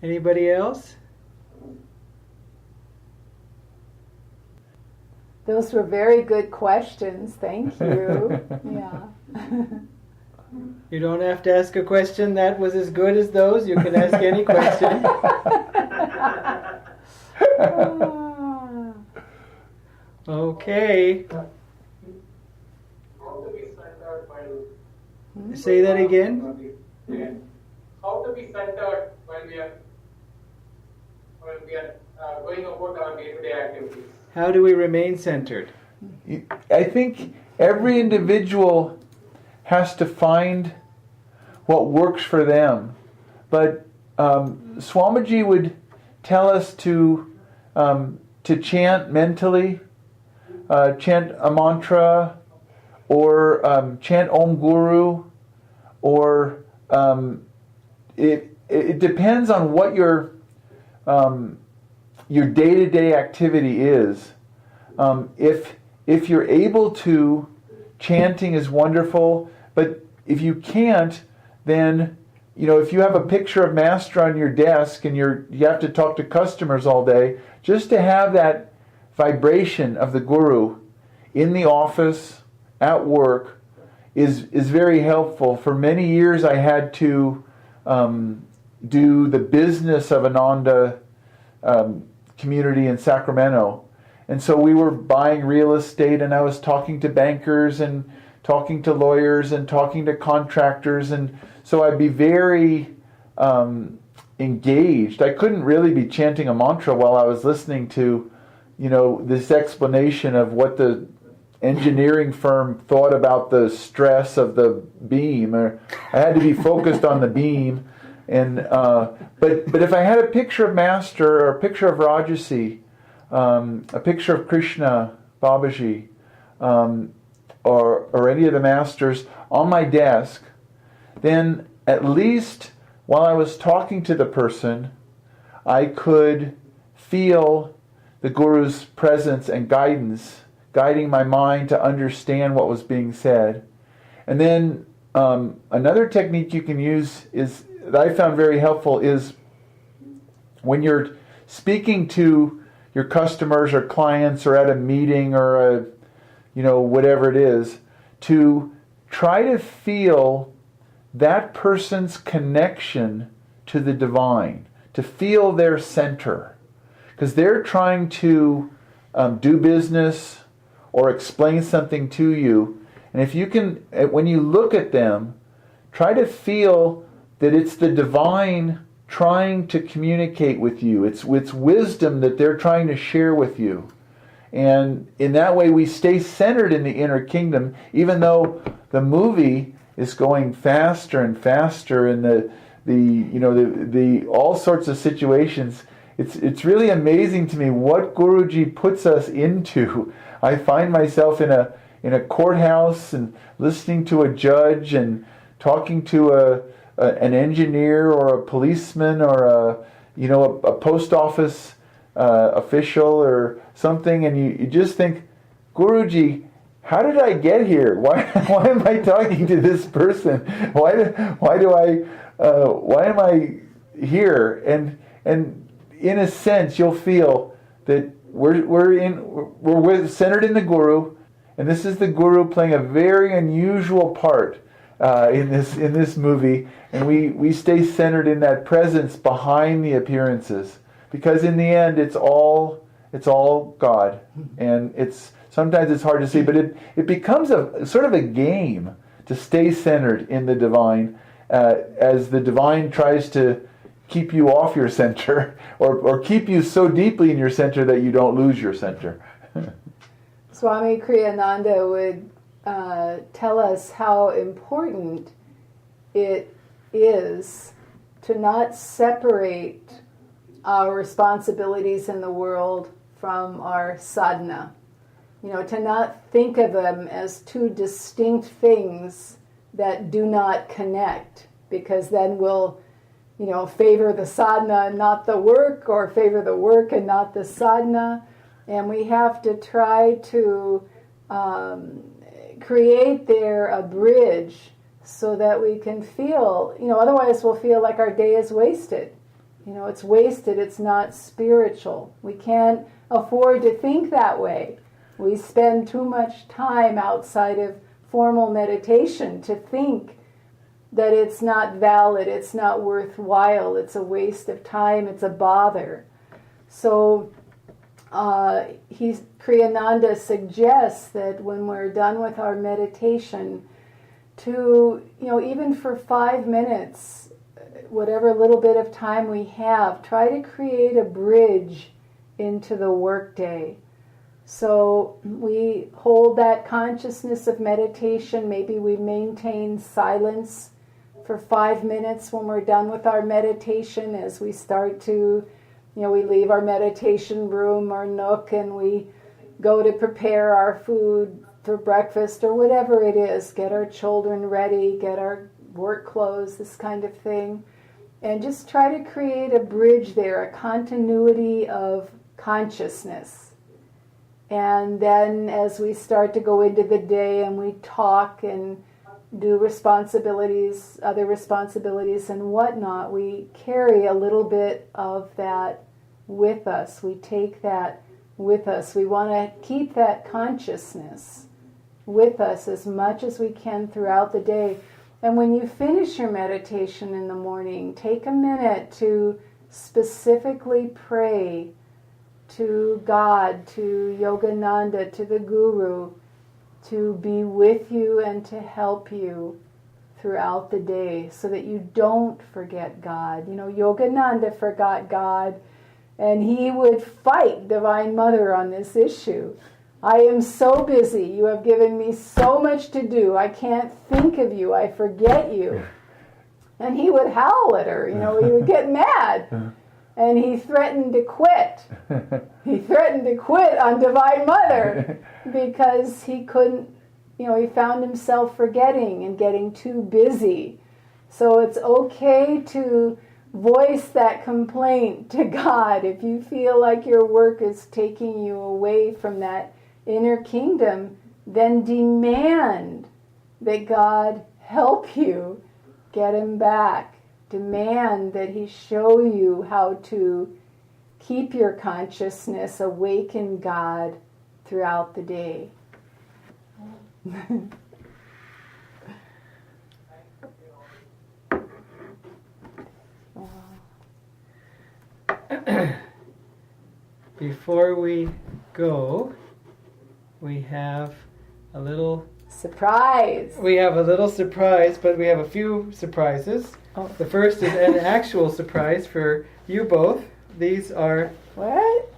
Anybody else? Those were very good questions. Thank you. Yeah. You don't have to ask a question that was as good as those. You can ask any question. Okay. How to be centered while Say that again. How to be centered when we are going about our day-to-day activities. How do we remain centered? I think every individual has to find what works for them. But Swamiji would tell us to chant mentally, chant a mantra, or chant Om Guru, or it depends on what your day-to-day activity is. If you're able to, chanting is wonderful, but if you can't, then if you have a picture of Master on your desk and you have to talk to customers all day, just to have that vibration of the Guru in the office, at work, is very helpful. For many years I had to do the business of Ananda community in Sacramento. And so we were buying real estate, and I was talking to bankers and talking to lawyers and talking to contractors, and so I'd be very engaged. I couldn't really be chanting a mantra while I was listening to, this explanation of what the engineering firm thought about the stress of the beam. I had to be focused on the beam. And but if I had a picture of Master or a picture of Rajasi, a picture of Krishna, Babaji, or any of the masters on my desk, then at least while I was talking to the person, I could feel the Guru's presence and guidance, guiding my mind to understand what was being said. And then another technique you can use is, that I found very helpful, is when you're speaking to your customers or clients or at a meeting or whatever it is, to try to feel that person's connection to the divine, to feel their center, because they're trying to do business or explain something to you. And if you can, when you look at them, try to feel that it's the divine trying to communicate with you. It's wisdom that they're trying to share with you. And in that way we stay centered in the inner kingdom, even though the movie is going faster and faster, and the all sorts of situations. It's really amazing to me what Guruji puts us into. I find myself in a courthouse and listening to a judge and talking to an engineer or a policeman or a post office official or something, and you just think, Guruji, how did I get here? Why am I talking to this person? Why am I here? And in a sense, you'll feel that we're centered in the Guru, and this is the Guru playing a very unusual part in this movie, and we stay centered in that presence behind the appearances, because in the end, it's all God, and sometimes it's hard to see, but it becomes a sort of a game to stay centered in the divine, as the divine tries to keep you off your center, or keep you so deeply in your center that you don't lose your center. Swami Kriyananda would tell us how important it is to not separate our responsibilities in the world from our sadhana. To not think of them as two distinct things that do not connect, because then we'll, favor the sadhana and not the work, or favor the work and not the sadhana. And we have to try to create there a bridge so that we can feel, otherwise we'll feel like our day is wasted. It's wasted, it's not spiritual. We can't afford to think that way. We spend too much time outside of formal meditation to think that it's not valid, it's not worthwhile, it's a waste of time, it's a bother. So Kriyananda suggests that when we're done with our meditation, to, even for 5 minutes, whatever little bit of time we have, try to create a bridge into the workday. So we hold that consciousness of meditation. Maybe we maintain silence for 5 minutes when we're done with our meditation, as we start to, we leave our meditation room or nook and we go to prepare our food for breakfast or whatever it is, get our children ready, get our work clothes, this kind of thing. And just try to create a bridge there, a continuity of consciousness. And then as we start to go into the day and we talk and do responsibilities, other responsibilities and whatnot, we carry a little bit of that with us. We take that with us. We want to keep that consciousness with us as much as we can throughout the day. And when you finish your meditation in the morning, take a minute to specifically pray to God, to Yogananda, to the Guru, to be with you and to help you throughout the day so that you don't forget God. Yogananda forgot God, and he would fight Divine Mother on this issue. I am so busy. You have given me so much to do. I can't think of you. I forget you. And he would howl at her. He would get mad. And he threatened to quit. He threatened to quit on Divine Mother because he couldn't, he found himself forgetting and getting too busy. So it's okay to voice that complaint to God if you feel like your work is taking you away from that inner kingdom. Then demand that God help you get him back. Demand that he show you how to keep your consciousness awake in God throughout the day. Before we go, we have a little Surprise! We have a little surprise, but we have a few surprises. Oh. The first is an actual surprise for you both. These are What?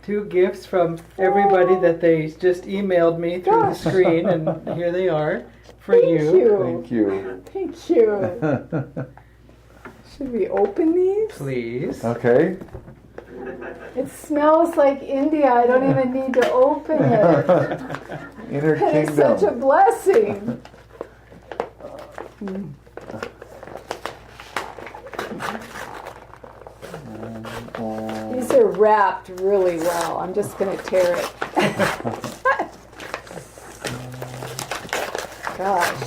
2 gifts from everybody that they just emailed me through the screen, and here they are for Thank you. you. Thank you. Thank you. Should we open these? Please. Okay. It smells like India. I don't even need to open it. Inner And it's such a Kingdom. blessing. These are wrapped really well. I'm just going to tear it. Gosh.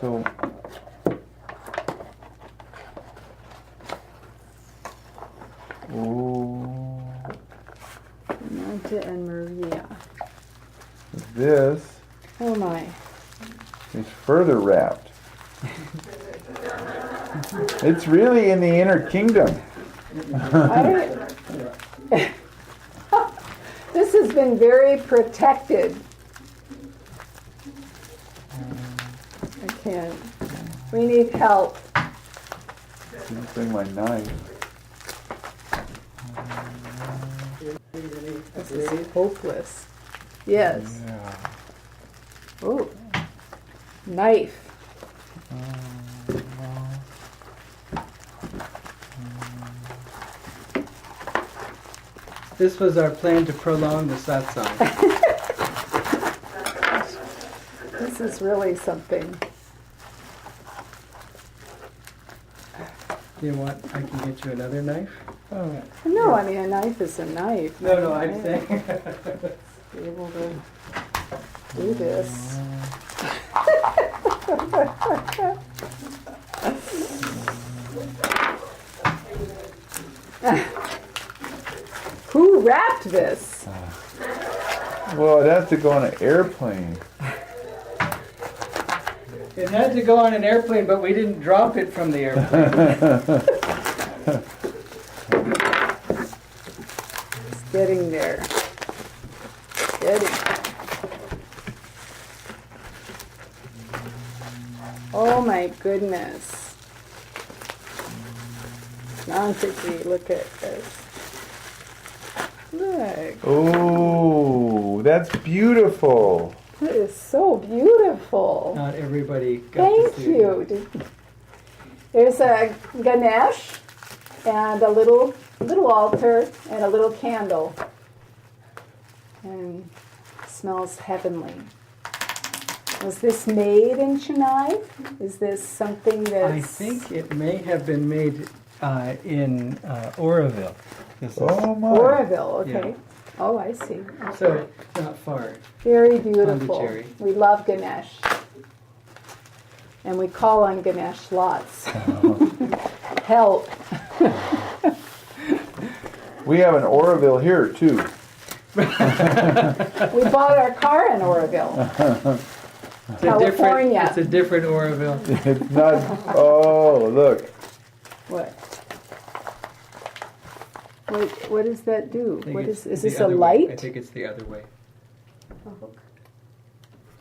So, ooh, Ananta and Maria. this Oh my. is further wrapped. It's really in the inner kingdom. This has been very protected. I can't. We need help. Didn't bring my knife. This is hopeless. Yes. Yeah. Oh. Knife. This was our plan to prolong the satsang. This is really something. Do you want? I can get you another knife. Oh, No, I mean a knife is a knife. No, I'm saying. Be able to do this. Who wrapped this? well, it has to go on an airplane. It had to go on an airplane, but we didn't drop it from the airplane. It's getting there. Getting. Oh my goodness. Ananta, look at this. Look. Oh, that's beautiful. That is so beautiful. Not everybody got to Thank see you. it. There's a Ganesh and a little altar and a little candle. And it smells heavenly. Was this made in Chennai? Is this something that's... I think it may have been made in Oroville. This is- Oh my. Oroville, okay. Yeah. Oh, I see. So not far. Very beautiful. Pondicherry. We love Ganesh. And we call on Ganesh lots. Help. We have an Oroville here too. We bought our car in Oroville. It's California. It's a different Oroville. It's not. Oh, look. What? What does that do? I think What it's is the this a other way. I light? think it's the other way.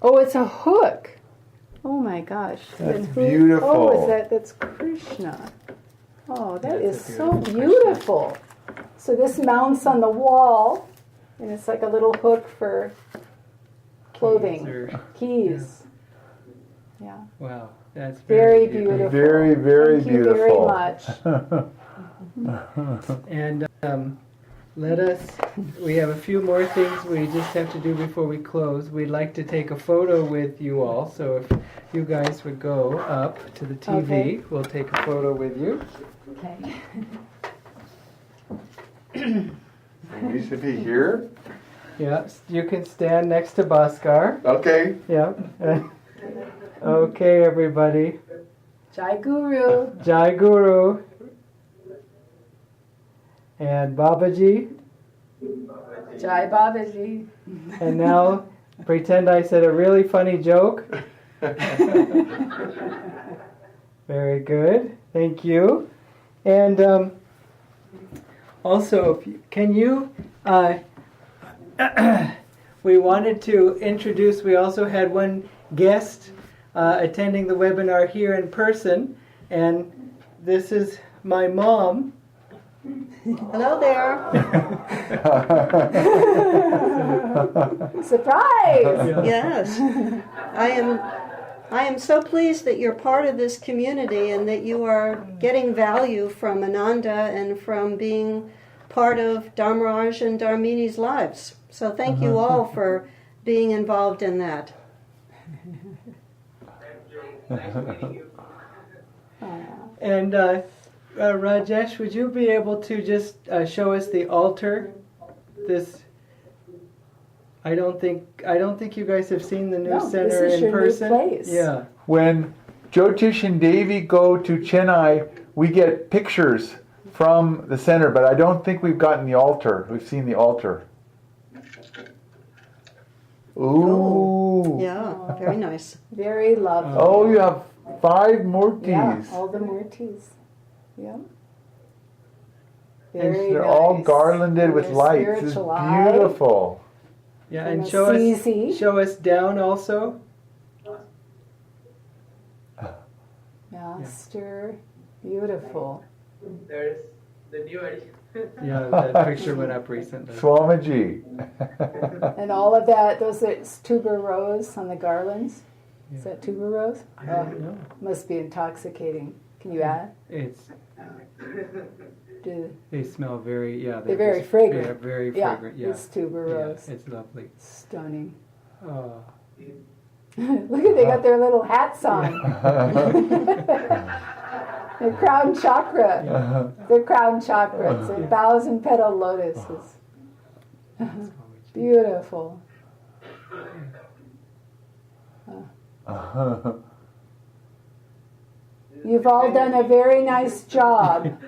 Oh, it's a hook. Oh my gosh. That's And who- beautiful. Oh, that's Krishna. Oh, that That's is a so beautiful beautiful. So this mounts on the wall, and it's like a little hook for clothing, Keys or- keys. Yeah. Wow, that's Very beautiful. Very, very Thank you beautiful. very much. And we have a few more things we just have to do before we close. We'd like to take a photo with you all, so if you guys would go up to the TV, Okay. we'll take a photo with you. Okay. We should be here. Yeah, you can stand next to Bhaskar. Okay. Yeah. Okay, everybody. Jai Guru. Jai Guru. And Babaji. Jai Babaji. And now pretend I said a really funny joke. Very good. Thank you. And Also, can you, we wanted to introduce, we also had one guest attending the webinar here in person, and this is my mom. Hello there. Surprise! Yes. I am so pleased that you're part of this community and that you are getting value from Ananda and from being part of Dharmaraj and Dharmini's lives. So thank you all for being involved in that. And Rajesh, would you be able to just show us the altar? This, I don't think you guys have seen the new No, center this is in your new person. place. Yeah. When Jyotish and Devi go to Chennai, we get pictures from the center, but I don't think we've gotten the altar. We've seen the altar. Ooh. Yeah, very nice. Very lovely. Oh, you have 5 murtis. Yeah, all the murtis. Yeah. Very They're nice. all garlanded with Their lights. It's spiritual eye. beautiful. Yeah, From and Assisi. show us down also. Master, beautiful. There's the new addition. Yeah, that picture went up recently. Swamiji. And all of that, those are tuberose on the garlands. Is that tuberose? I don't know. Must be intoxicating. Can you add? They smell very, They're very fragrant. Yeah, very Yeah, fragrant. Yeah, it's tuberose. Yeah, it's lovely. Stunning. Oh. Look at, they got their little hats on. Their crown chakra. Their crown chakra. It's 1,000 petal lotuses. Beautiful. You've all done a very nice job.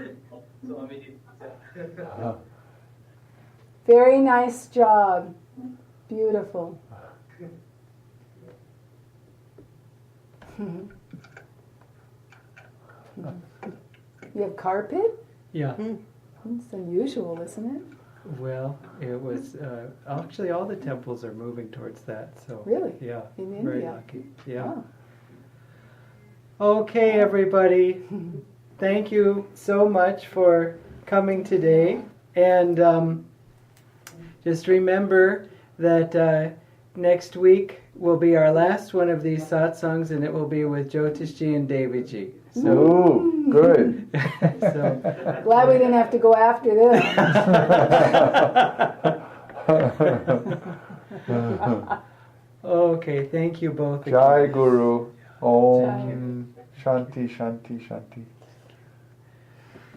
Very nice job. Beautiful. You have carpet? Yeah. It's unusual, isn't it? Well, it was actually all the temples are moving towards that. So Really? yeah, In very India? lucky. Yeah. Oh. Okay, everybody. Thank you so much for coming today, and just remember that next week will be our last one of these satsangs, and it will be with Jyotishji and Daviji. So, Ooh, good. so Glad we didn't have to go after them. okay, thank you both. again. Jai Guru. Om Jai. Shanti, Shanti, Shanti.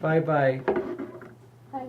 Bye bye. Hi.